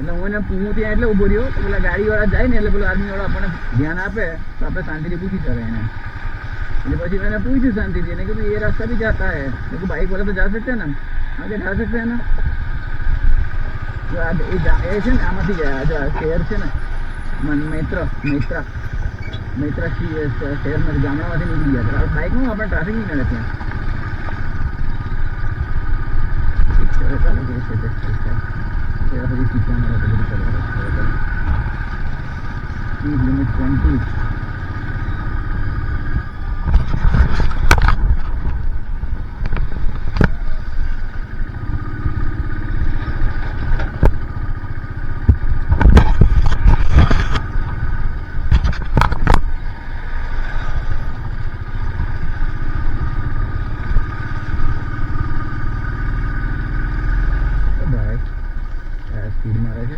એટલે હું ત્યાં એટલે ઉભો રહ્યો તો પેલા ગાડીવાળા જાય ને એટલે પેલો આર્મીવાળો આપણને ધ્યાન આપે તો આપણે શાંતિથી પૂછી શકે એને. એટલે પછી मैंने पूछी शांति थी कि ये रास्ता भी जाता है देखो बाइक वाला तो जा सकते हैं ना आगे जा सकते हैं ना ये છે ને આમાંથી ગયા જો શહેર છે ને મૈત્રા શહેરમાં ગામડામાંથી નીકળી ગયા બાઇકમાં આપણે ટ્રાફિક નહીં નડે ત્યાં પછી શીખવા મળે તો બધું કરવાનું સ્પીડ લિમિટ 20. સ્પીડ મારે છે